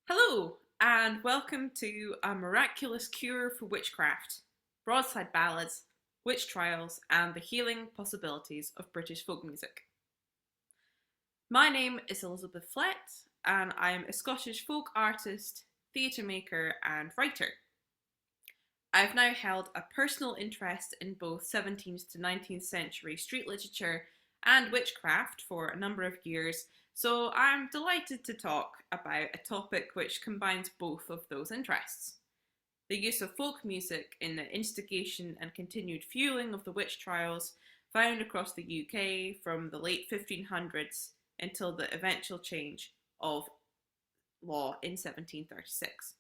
Hello, and welcome to A Miraculous Cure for Witchcraft, Broadside Ballads, Witch Trials, and the Healing Possibilities of British Folk Music. My name is Elizabeth Flett, and I am a Scottish folk artist, theatre maker, and writer. I've now held a personal interest in both 17th to 19th century street literature and witchcraft for a number of years, so I'm delighted to talk about a topic which combines both of those interests. The use of folk music in the instigation and continued fueling of the witch trials found across the UK from the late 1500s until the eventual change of law in 1736.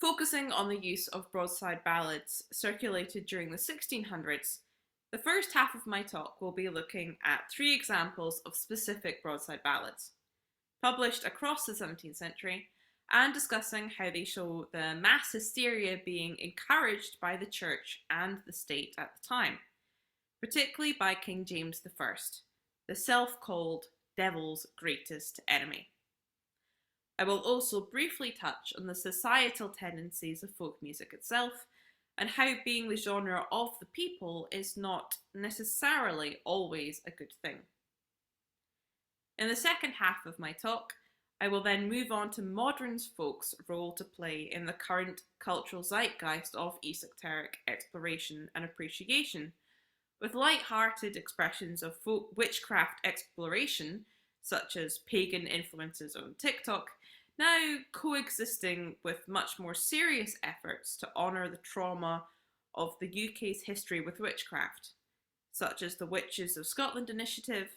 Focusing on the use of broadside ballads circulated during the 1600s, the first half of my talk will be looking at three examples of specific broadside ballads, published across the 17th century, and discussing how they show the mass hysteria being encouraged by the church and the state at the time, particularly by King James I, the self-called devil's greatest enemy. I will also briefly touch on the societal tendencies of folk music itself, and how being the genre of the people is not necessarily always a good thing. In the second half of my talk, I will then move on to modern folk's role to play in the current cultural zeitgeist of esoteric exploration and appreciation, with light-hearted expressions of folk witchcraft exploration, such as pagan influences on TikTok, now coexisting with much more serious efforts to honour the trauma of the UK's history with witchcraft, such as the Witches of Scotland initiative,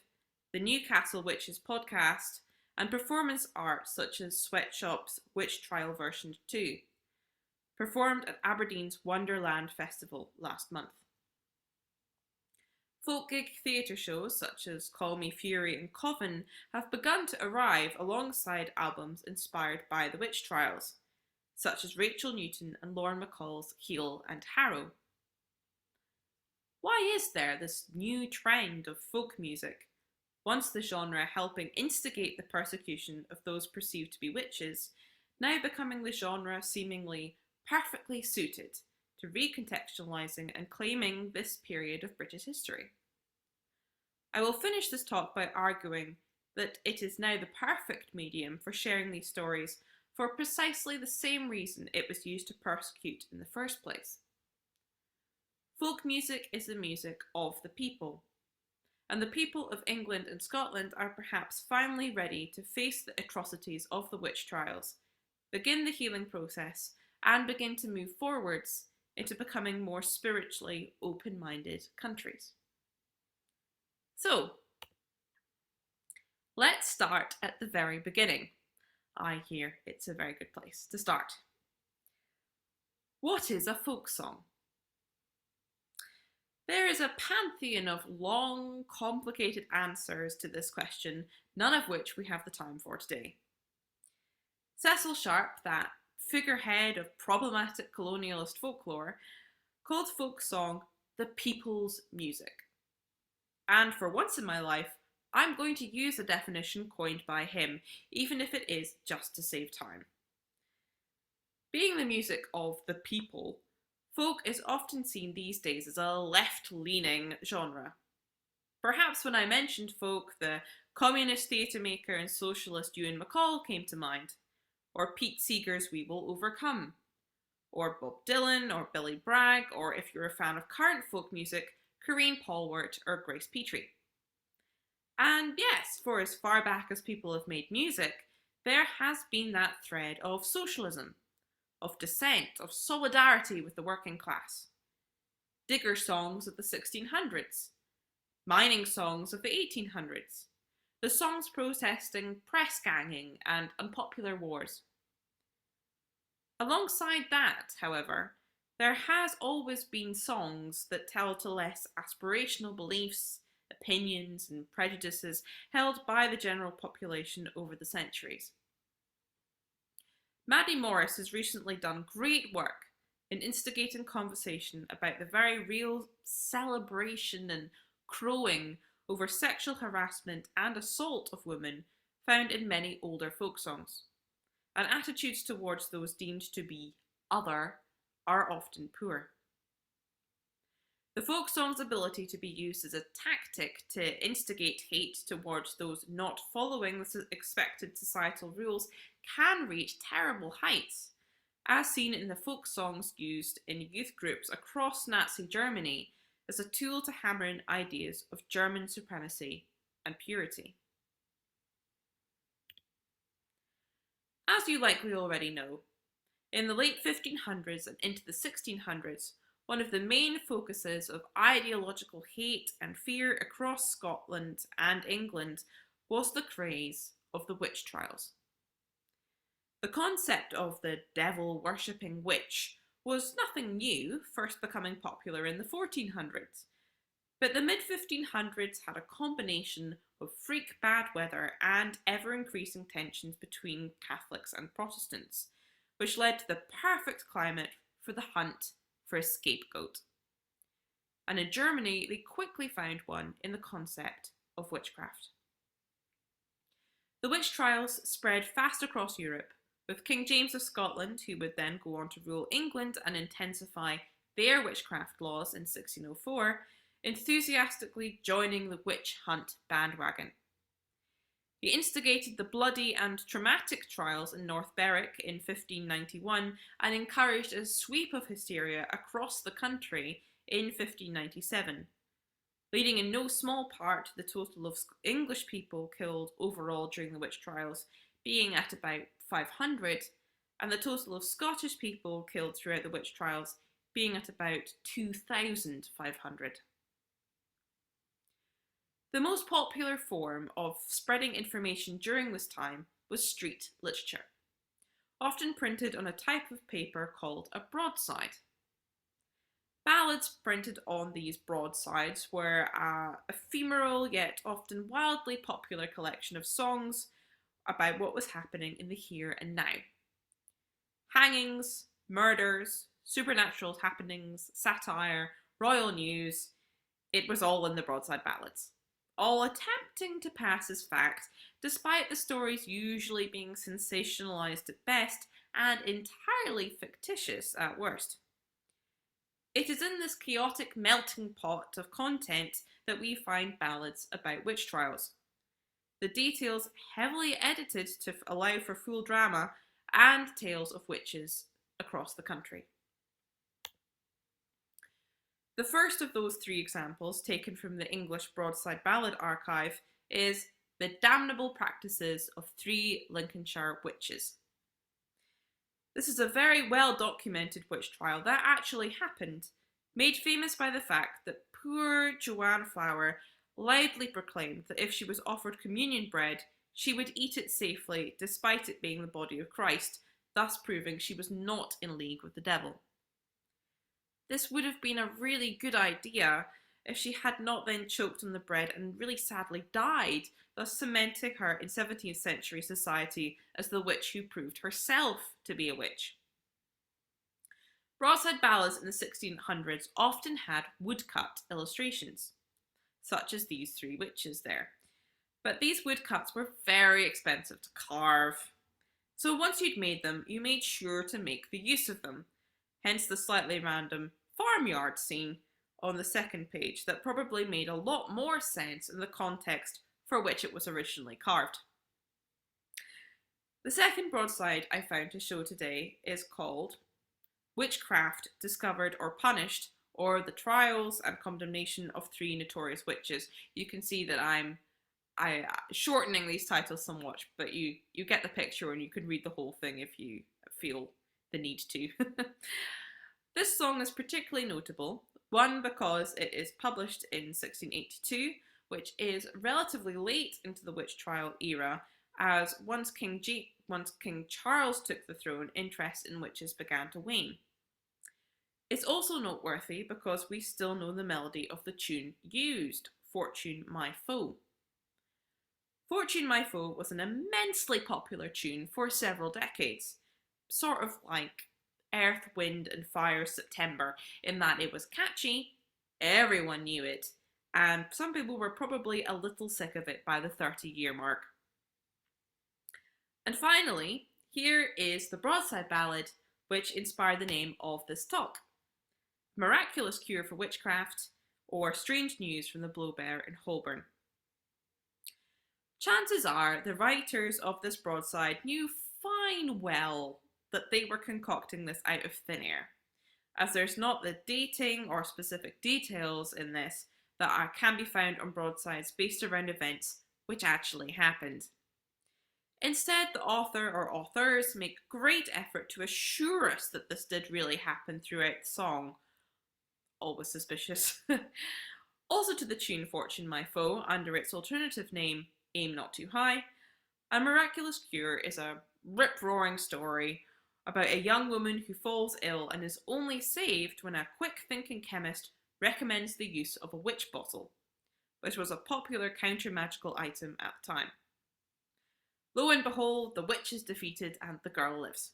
the Newcastle Witches podcast, and performance art such as Sweatshop's Witch Trial version 2, performed at Aberdeen's Wonderland Festival last month. Folk gig theatre shows such as Call Me Fury and Coven have begun to arrive alongside albums inspired by the witch trials, such as Rachel Newton and Lauren McCall's Heal and Harrow. Why is there this new trend of folk music, once the genre helping instigate the persecution of those perceived to be witches, now becoming the genre seemingly perfectly suited to recontextualising and claiming this period of British history? I will finish this talk by arguing that it is now the perfect medium for sharing these stories for precisely the same reason it was used to persecute in the first place. Folk music is the music of the people, and the people of England and Scotland are perhaps finally ready to face the atrocities of the witch trials, begin the healing process, and begin to move forwards into becoming more spiritually open-minded countries. So, let's start at the very beginning. I hear it's a very good place to start. What is a folk song? There is a pantheon of long, complicated answers to this question, none of which we have the time for today. Cecil Sharp, that figurehead of problematic colonialist folklore, called folk song the people's music. And for once in my life, I'm going to use a definition coined by him, even if it is just to save time. Being the music of the people, folk is often seen these days as a left-leaning genre. Perhaps when I mentioned folk, the communist theatre maker and socialist Ewan MacColl came to mind, or Pete Seeger's We Will Overcome, or Bob Dylan, or Billy Bragg, or if you're a fan of current folk music, Corinne Polwart or Grace Petrie. And yes, for as far back as people have made music, there has been that thread of socialism, of dissent, of solidarity with the working class. Digger songs of the 1600s, mining songs of the 1800s, the songs protesting press ganging and unpopular wars. Alongside that, however, there has always been songs that tell to less aspirational beliefs, opinions and prejudices held by the general population over the centuries. Maddie Morris has recently done great work in instigating conversation about the very real celebration and crowing over sexual harassment and assault of women found in many older folk songs, and attitudes towards those deemed to be other are often poor. The folk song's ability to be used as a tactic to instigate hate towards those not following the expected societal rules can reach terrible heights, as seen in the folk songs used in youth groups across Nazi Germany as a tool to hammer in ideas of German supremacy and purity. As you likely already know, in the late 1500s and into the 1600s, one of the main focuses of ideological hate and fear across Scotland and England was the craze of the witch trials. The concept of the devil-worshipping witch was nothing new, first becoming popular in the 1400s. But the mid-1500s had a combination of freak bad weather and ever-increasing tensions between Catholics and Protestants, which led to the perfect climate for the hunt for a scapegoat. And in Germany, they quickly found one in the concept of witchcraft. The witch trials spread fast across Europe, with King James of Scotland, who would then go on to rule England and intensify their witchcraft laws in 1604, enthusiastically joining the witch hunt bandwagon. He instigated the bloody and traumatic trials in North Berwick in 1591 and encouraged a sweep of hysteria across the country in 1597, leading in no small part to the total of English people killed overall during the witch trials being at about 500, and the total of Scottish people killed throughout the witch trials being at about 2,500. The most popular form of spreading information during this time was street literature, often printed on a type of paper called a broadside. Ballads printed on these broadsides were an ephemeral yet often wildly popular collection of songs about what was happening in the here and now. Hangings, murders, supernatural happenings, satire, royal news, it was all in the broadside ballads, all attempting to pass as fact, despite the stories usually being sensationalized at best and entirely fictitious at worst. It is in this chaotic melting pot of content that we find ballads about witch trials. The details heavily edited to allow for full drama and tales of witches across the country. The first of those three examples, taken from the English Broadside Ballad archive, is The Damnable Practices of Three Lincolnshire Witches. This is a very well documented witch trial that actually happened, made famous by the fact that poor Joanne Flower loudly proclaimed that if she was offered communion bread, she would eat it safely despite it being the body of Christ, thus proving she was not in league with the devil. This would have been a really good idea if she had not then choked on the bread and really sadly died, thus cementing her in 17th century society as the witch who proved herself to be a witch. Broadside ballads in the 1600s often had woodcut illustrations, such as these three witches there. But these woodcuts were very expensive to carve. So once you'd made them, you made sure to make the use of them. Hence the slightly random farmyard scene on the second page that probably made a lot more sense in the context for which it was originally carved. The second broadside I found to show today is called Witchcraft, Discovered or Punished, or The Trials and Condemnation of Three Notorious Witches. You can see that I'm shortening these titles somewhat, but you get the picture and you can read the whole thing if you feel the need to. This song is particularly notable, one because it is published in 1682, which is relatively late into the witch trial era, as once King Charles took the throne, interest in witches began to wane. It's also noteworthy because we still know the melody of the tune used, Fortune My Foe. Fortune My Foe was an immensely popular tune for several decades, sort of like Earth, Wind and Fire September, in that it was catchy, everyone knew it, and some people were probably a little sick of it by the 30-year mark. And finally, here is the Broadside Ballad, which inspired the name of this talk: Miraculous Cure for Witchcraft, or Strange News from the Blow Bear in Holborn. Chances are the writers of this broadside knew fine well that they were concocting this out of thin air, as there's not the dating or specific details in this that can be found on broadsides based around events which actually happened. Instead, the author or authors make great effort to assure us that this did really happen throughout the song. Always suspicious. Also to the tune Fortune My Foe, under its alternative name, Aim Not Too High, A Miraculous Cure is a rip-roaring story about a young woman who falls ill and is only saved when a quick-thinking chemist recommends the use of a witch bottle, which was a popular counter-magical item at the time. Lo and behold, the witch is defeated and the girl lives.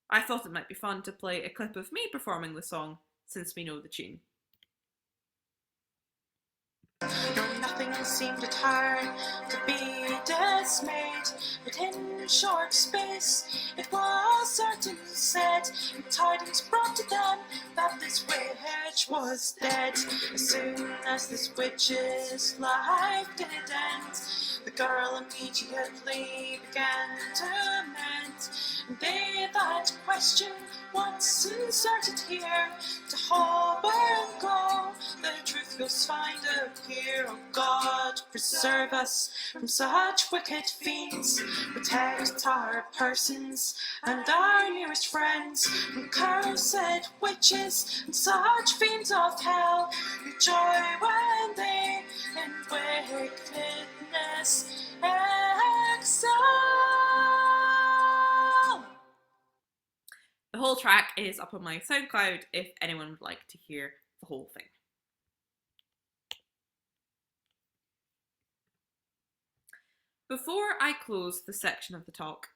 I thought it might be fun to play a clip of me performing the song, since we know the tune. No, nothing seemed at heart to be dismayed, but in short space it was certain said, and tidings brought to them that this witch was dead. As soon as this witch's life did end, the girl immediately began to mend. And they that question once inserted here, to Holborn go, the truth you'll find appear. Oh God, preserve us from such wicked fiends, protect our persons and our nearest friends from cursed witches and such fiends of hell, who joy when they in wickedness excel. The whole track is up on my SoundCloud if anyone would like to hear the whole thing. Before I close this section of the talk,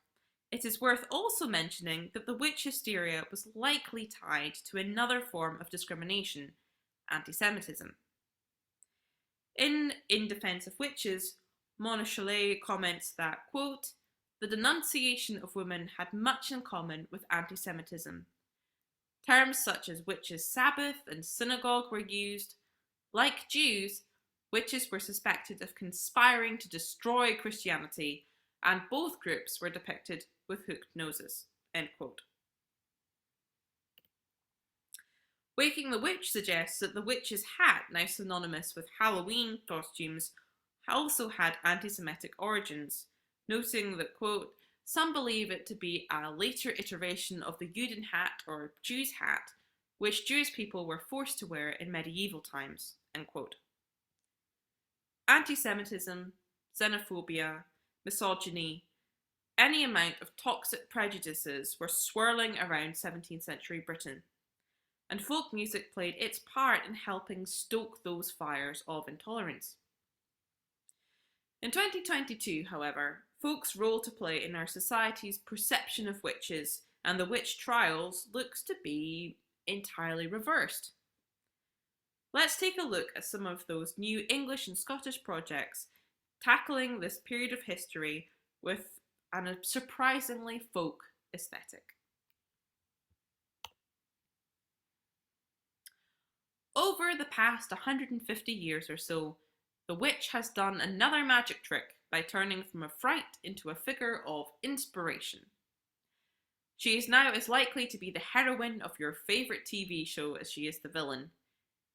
it is worth also mentioning that the witch hysteria was likely tied to another form of discrimination, anti-Semitism. In Defense of Witches, Mona Chollet comments that, quote, "The denunciation of women had much in common with anti-Semitism. Terms such as witches' Sabbath and synagogue were used. Like Jews, witches were suspected of conspiring to destroy Christianity, and both groups were depicted with hooked noses." End quote. Waking the Witch suggests that the witch's hat, now synonymous with Halloween costumes, also had anti-Semitic origins, noting that, quote, "Some believe it to be a later iteration of the Juden hat or Jew's hat, which Jewish people were forced to wear in medieval times," end quote. Anti-Semitism, xenophobia, misogyny, any amount of toxic prejudices were swirling around 17th century Britain, and folk music played its part in helping stoke those fires of intolerance. In 2022, however, folk's role to play in our society's perception of witches and the witch trials looks to be entirely reversed. Let's take a look at some of those new English and Scottish projects tackling this period of history with a surprisingly folk aesthetic. Over the past 150 years or so, the witch has done another magic trick by turning from a fright into a figure of inspiration. She is now as likely to be the heroine of your favourite TV show as she is the villain.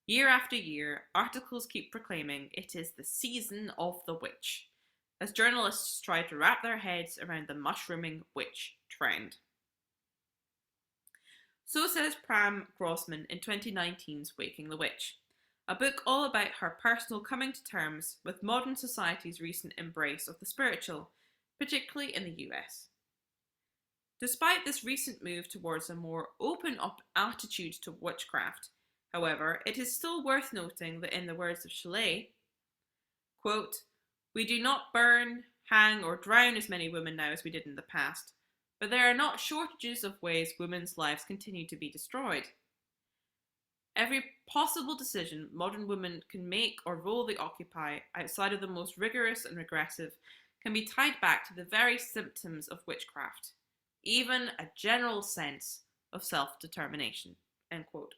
Year after year, articles keep proclaiming it is the season of the witch, as journalists try to wrap their heads around the mushrooming witch trend. So says Pam Grossman in 2019's Waking the Witch, a book all about her personal coming to terms with modern society's recent embrace of the spiritual, particularly in the US. Despite this recent move towards a more open attitude to witchcraft, however, it is still worth noting that in the words of Chollet, quote, "We do not burn, hang or drown as many women now as we did in the past, but there are not shortages of ways women's lives continue to be destroyed. Every possible decision modern women can make or role they occupy outside of the most rigorous and regressive can be tied back to the very symptoms of witchcraft, even a general sense of self-determination." End quote.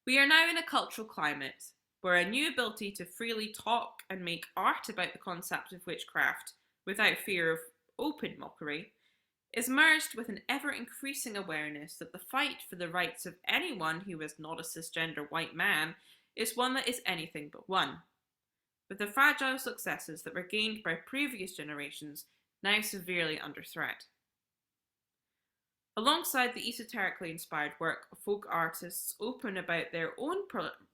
We are now in a cultural climate where a new ability to freely talk and make art about the concept of witchcraft without fear of open mockery is merged with an ever-increasing awareness that the fight for the rights of anyone who is not a cisgender white man is one that is anything but one, with the fragile successes that were gained by previous generations now severely under threat. Alongside the esoterically inspired work of folk artists open about their own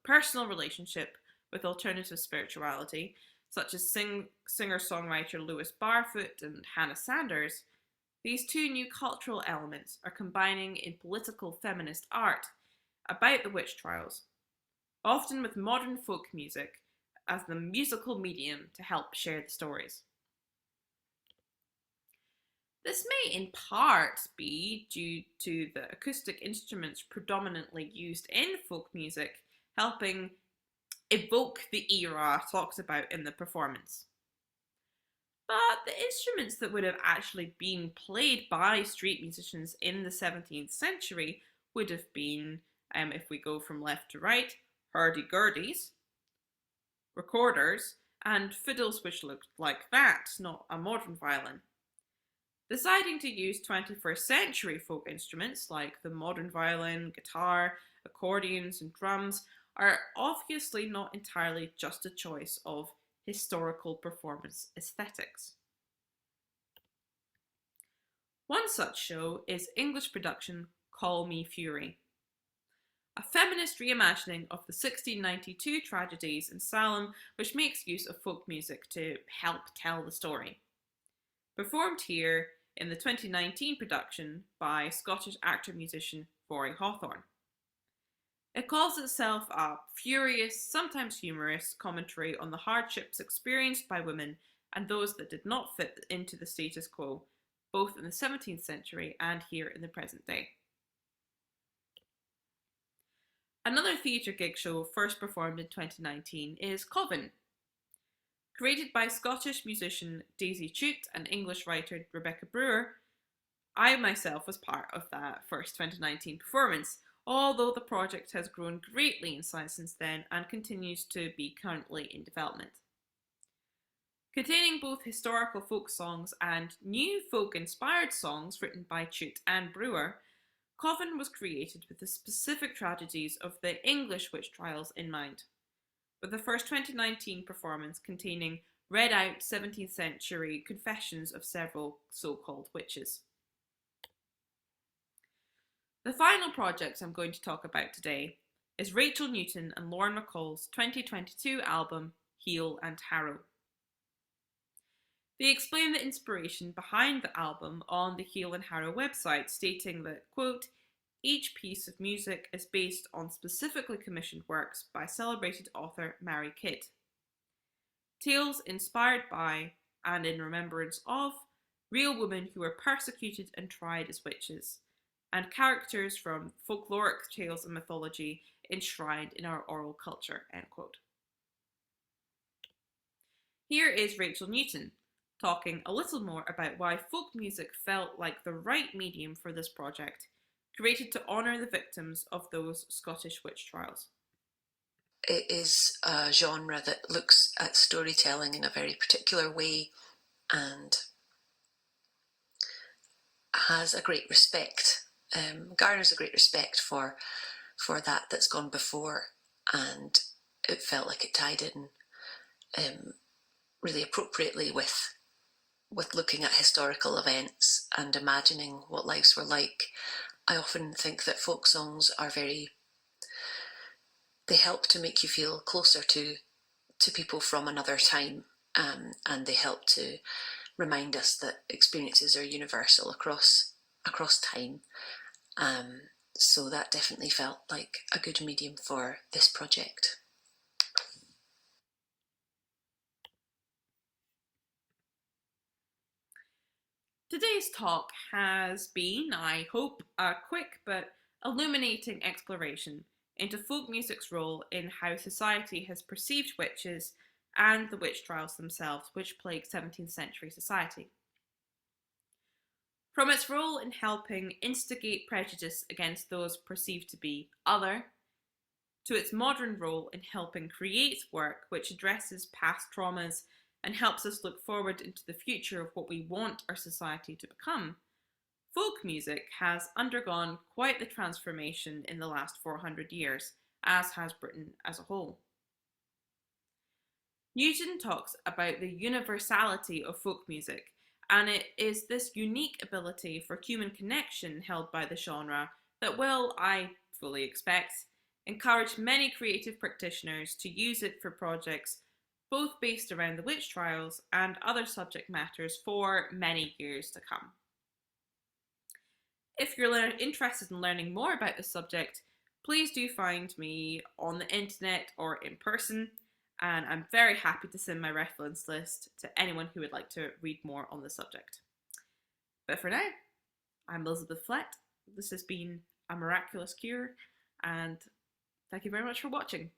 personal relationship with alternative spirituality, such as singer-songwriter Lewis Barfoot and Hannah Sanders, these two new cultural elements are combining in political feminist art about the witch trials, often with modern folk music as the musical medium to help share the stories. This may in part be due to the acoustic instruments predominantly used in folk music helping evoke the era talked about in the performance. But the instruments that would have actually been played by street musicians in the 17th century would have been, if we go from left to right, hurdy-gurdies, recorders, and fiddles which looked like that, not a modern violin. Deciding to use 21st century folk instruments like the modern violin, guitar, accordions, and drums are obviously not entirely just a choice of historical performance aesthetics. One such show is English production Call Me Fury, a feminist reimagining of the 1692 tragedies in Salem which makes use of folk music to help tell the story. Performed here in the 2019 production by Scottish actor-musician Rory Hawthorne. It calls itself a furious, sometimes humorous commentary on the hardships experienced by women and those that did not fit into the status quo, both in the 17th century and here in the present day. Another theatre gig show first performed in 2019 is Coven. Created by Scottish musician Daisy Chute and English writer Rebecca Brewer, I myself was part of that first 2019 performance, although the project has grown greatly in size since then and continues to be currently in development. Containing both historical folk songs and new folk-inspired songs written by Chute and Brewer, Coven was created with the specific tragedies of the English witch trials in mind, with the first 2019 performance containing read out 17th century confessions of several so-called witches. The final project I'm going to talk about today is Rachel Newton and Lauren McCall's 2022 album Heal and Harrow. They explain the inspiration behind the album on the Heal and Harrow website, stating that, quote, "Each piece of music is based on specifically commissioned works by celebrated author Mary Kidd. Tales inspired by and in remembrance of real women who were persecuted and tried as witches, and characters from folkloric tales and mythology enshrined in our oral culture," end quote. Here is Rachel Newton talking a little more about why folk music felt like the right medium for this project, created to honour the victims of those Scottish witch trials. It is a genre that looks at storytelling in a very particular way and has a great respect, garners a great respect for that's gone before, and it felt like it tied in really appropriately with looking at historical events and imagining what lives were like. I often think that folk songs are they help to make you feel closer to people from another time, and they help to remind us that experiences are universal across time. So that definitely felt like a good medium for this project. Today's talk has been, I hope, a quick but illuminating exploration into folk music's role in how society has perceived witches and the witch trials themselves, which plagued 17th century society. From its role in helping instigate prejudice against those perceived to be other, to its modern role in helping create work which addresses past traumas and helps us look forward into the future of what we want our society to become, folk music has undergone quite the transformation in the last 400 years, as has Britain as a whole. Newton talks about the universality of folk music, and it is this unique ability for human connection held by the genre that will, I fully expect, encourage many creative practitioners to use it for projects both based around the witch trials and other subject matters for many years to come. If you're interested in learning more about this subject, please do find me on the internet or in person, and I'm very happy to send my reference list to anyone who would like to read more on the subject. But for now, I'm Elizabeth Flett. This has been A Miraculous Cure, and thank you very much for watching.